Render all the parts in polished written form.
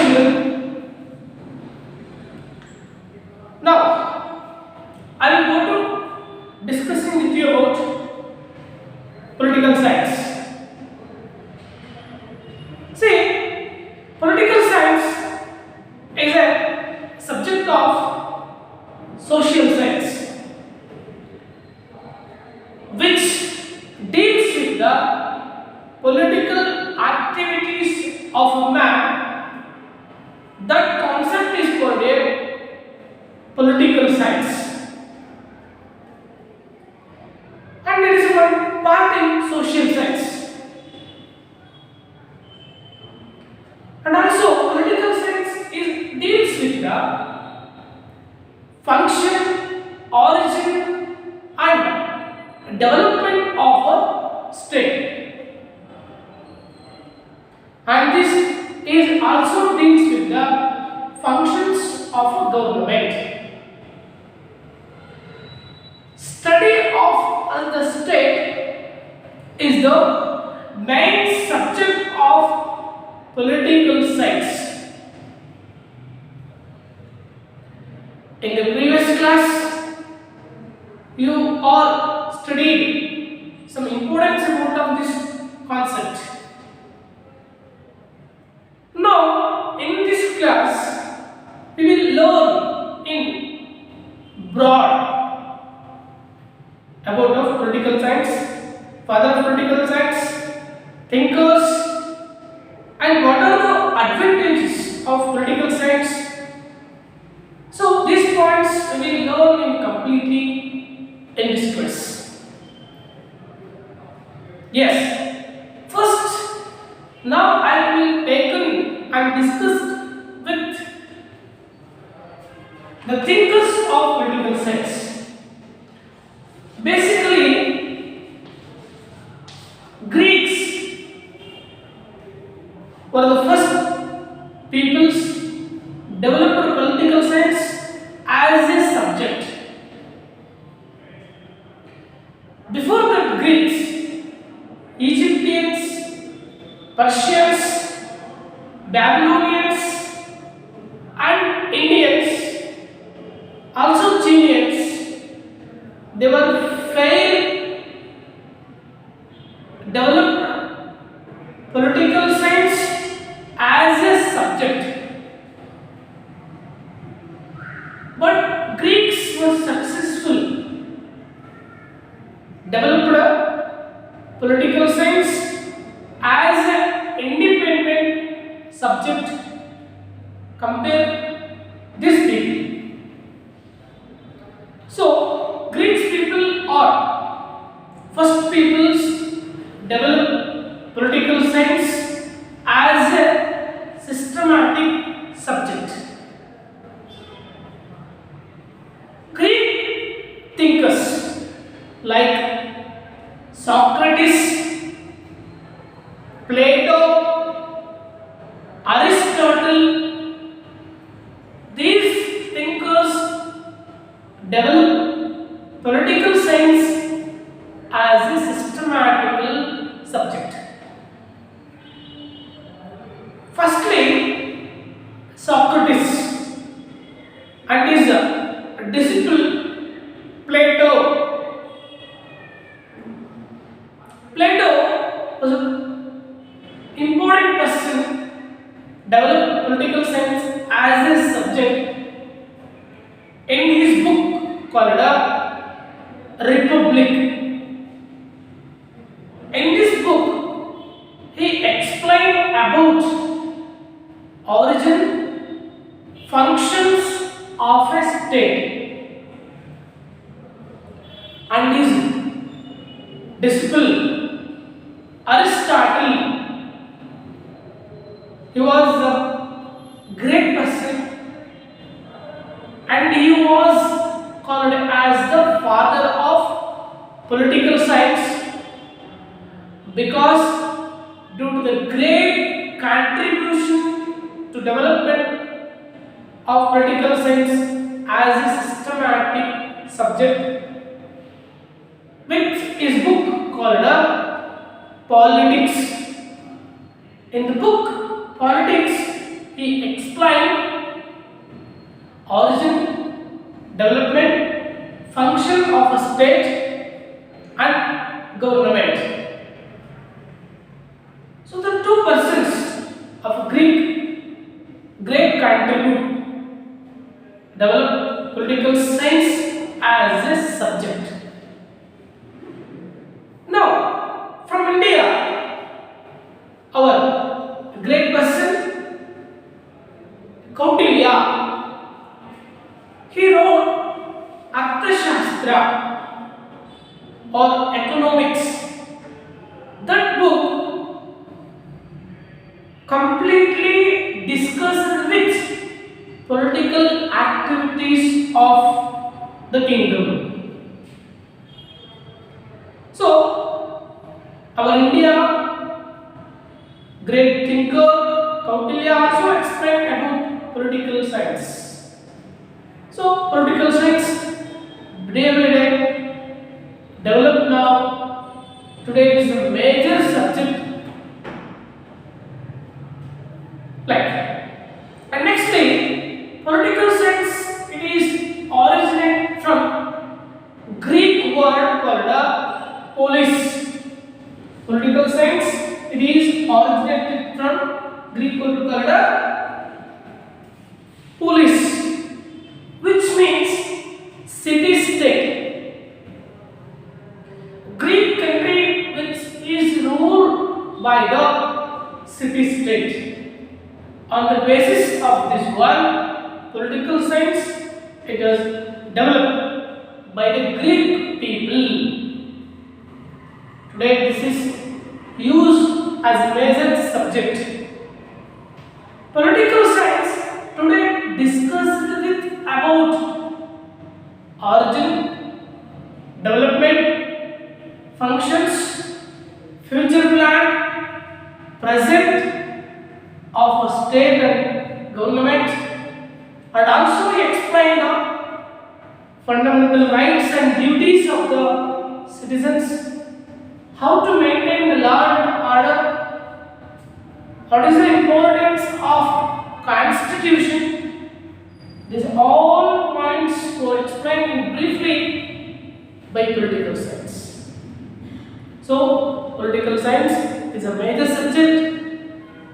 children, now I will go to discussing with you about political science. See, political science is a subject of social science which deals with the political activities of a man. That concept is called a political science, and it is one part in social science. And also political science deals with the function, origin and development of a state, and this is also deals with the functions of a government. Study of the state is the main subject of political science. In the previous class, you all studied some importance about of this concept. Now, in this class, we will learn in broad about of political science, father of political science, thinkers, and what are the advantages of political science. So these points we will learn in completely in this class. Yes. First, now I will taken and discuss with the thinkers of political science. Basically, Greeks were the first peoples developed political science as a subject. Before the Greeks, Egyptians, Persians, Babylonians, and Indians, also Chinese, they were failed developed political science as a subject. But Greeks were successful, developed political science as an independent subject. Compare this people. So, Greek people are first peoples develop political science as a systematic subject. Greek thinkers like Socrates, Plato, Aristotle, these thinkers develop political science as a systematical subject. Firstly, Socrates and his disciple Plato. Plato was an important person, developed political science as a subject in his book called Republic. In this book, he explained about origin, functions of a state, and his disciple Aristotle, he was a great person, and he was called as the father of political science because due to the great contribution to development of political science as a systematic subject, with his book called Politics. In the book Politics, he explained origin, development, function of a state and government. So the two persons of great contribute develop political science as a subject. Now, from India, our great person Kautilya, he wrote Arthashastra or economics. That book completely discussed with political activities of the kingdom. So, our India great thinker Kautilya also explained about political science. So, political science day by day developed now. Today it is a major subject. And nextly, political science it is originated from Greek word called polis. Political science it is originated from Greek word called polis, which means city-state. Greek country which is ruled by the city-state. On the basis of this one, political science it was developed by the Greek people. Today this is used as a major subject. Political science today discussed with about origin, development, functions, future plan, present of a state and government, and also he explained the fundamental rights and duties of the citizens, how to maintain the law and order, what is the importance of constitution. These all points were explained briefly by political science. So, political science is a major subject.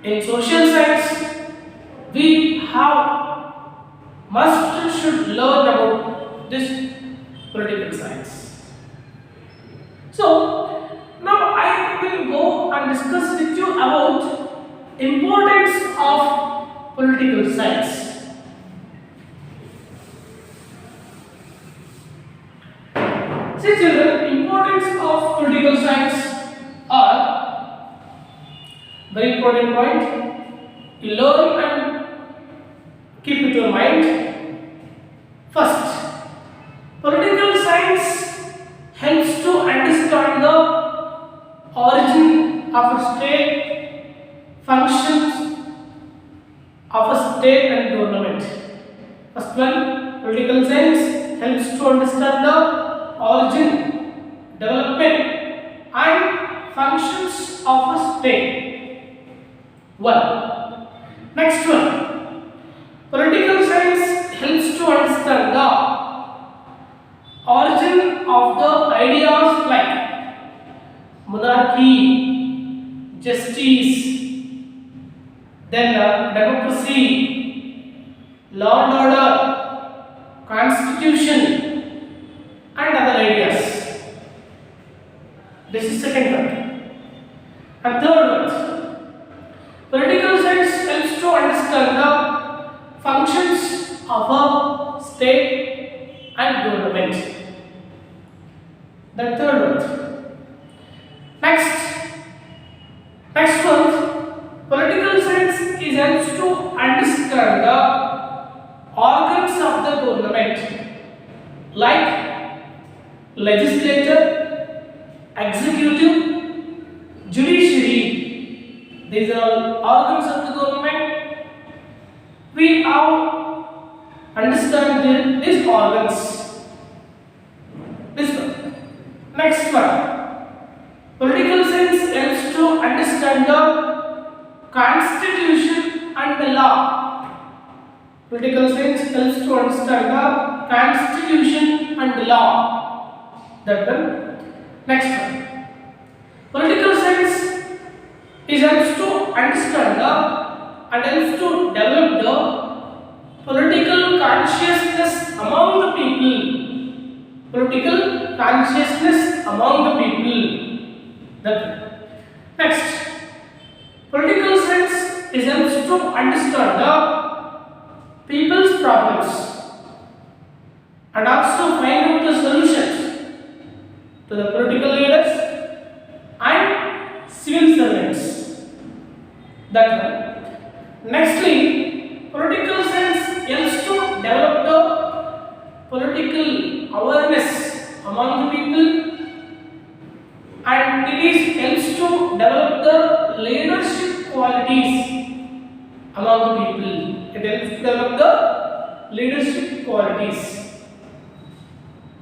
In social science, we have must should learn about this political science. So now I will go and discuss with you about importance of political science. See children, importance of political science are very important point. You learn and keep it in your mind. First, political science helps to understand the origin of a state, functions of a state and government. First one, political science helps to understand the origin, development and functions of a state. One. Next one. Political science helps to understand the origin of the ideas like monarchy, justice, then democracy, law and order, constitution, and other ideas. This is second one. And third one. Political science helps to understand the functions of a state and government. The third one. Next one, political science is helps to understand the organs of the government like legislature, executive, judiciary. These are all organs of the government. We have understand these organs. This one. Next one. Political science helps to understand the constitution and the law. Political science helps to understand the constitution and the law. That one. Next one. Political science is helps to understand the and helps to develop the political consciousness among the people. Political consciousness among the people. That one. Next. Political science is helps to understand the people's problems and also find out the solutions to the political leaders and civil servants. That one. Nextly, political science helps to develop the political awareness among the people, and it is helps to develop the leadership qualities among the people. It helps to develop the leadership qualities.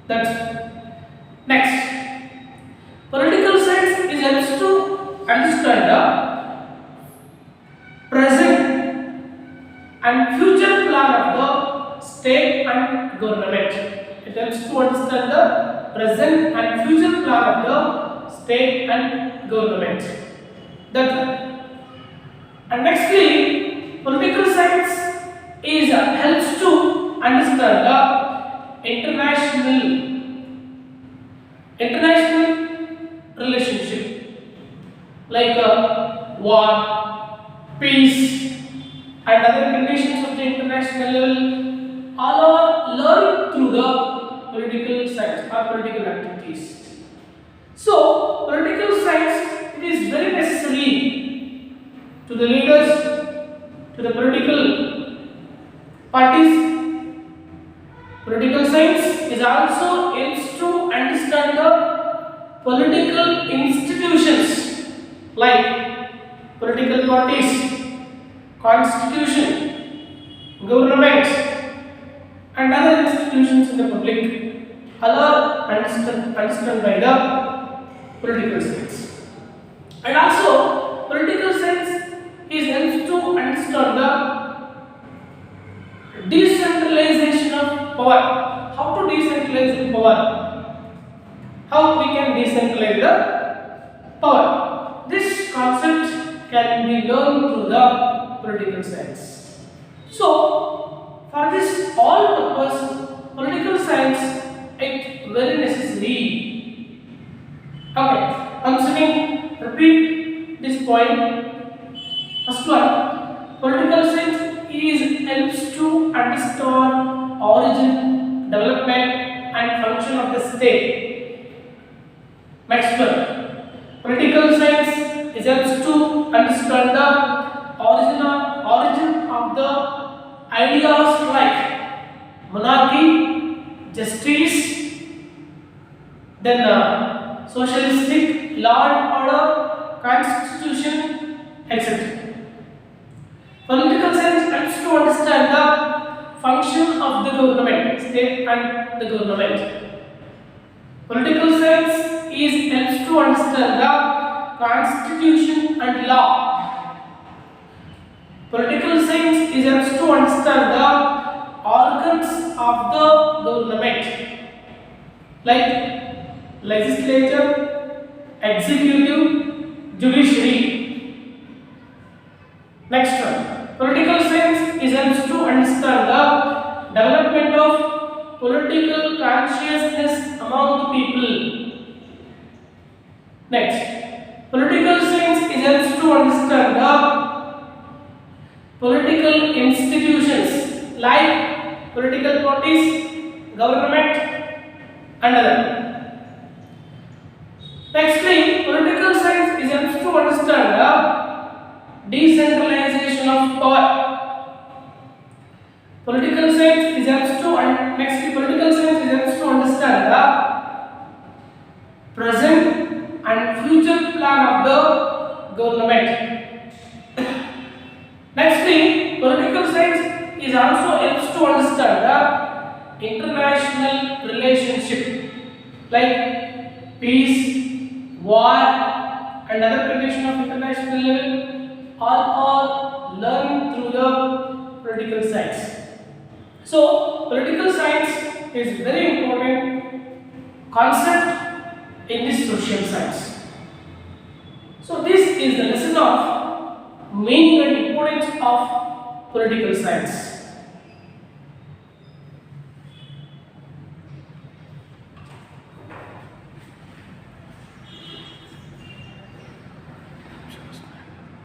That's next. Political science is helps to understand the present and future plan of the state and government. It helps to understand the present and future plan of the state and government. That and nextly, political science is helps to understand the international relationship like war, peace, and other conditions of the international level. All are learned through the political science or political activities. So, political science it is very necessary to the leaders, to the political parties. Political science is also helps to understand the political institutions like political parties, constitution, government, and other institutions in the public. All are understood by the political science. And also, political science is helps to understand the decentralization of power. How to decentralize the power? How we can decentralize the power? This concept can be learned through the political science. So, for this all purpose, political science is very necessary. Okay, once again repeat this point. First one, political science is helps to understand origin, development, and function of the state. Next one, political science is helps to understand the origin of the ideas like monarchy, justice, then socialistic, law and order, constitution, etc. Political science helps to understand the function of the government, state and the government. Political science is helps to understand the constitution and law. Political science is helps to understand the organs of the government like legislature, executive, judiciary. Next one, political science is helps to understand the development of political consciousness among the people. Next, political science is helps to understand the political institutions like political parties, government, and other. Nextly, political science is helps to understand the decentralization of power. Political science is helps to political science is helps to understand the present and future plan of the government. Nextly, political science is also helps to understand the international relationship like peace, war, and other conditions of international level. all are learned through the political science. So political science is very important concept in this social science. So this is the lesson of meaning and importance of political science.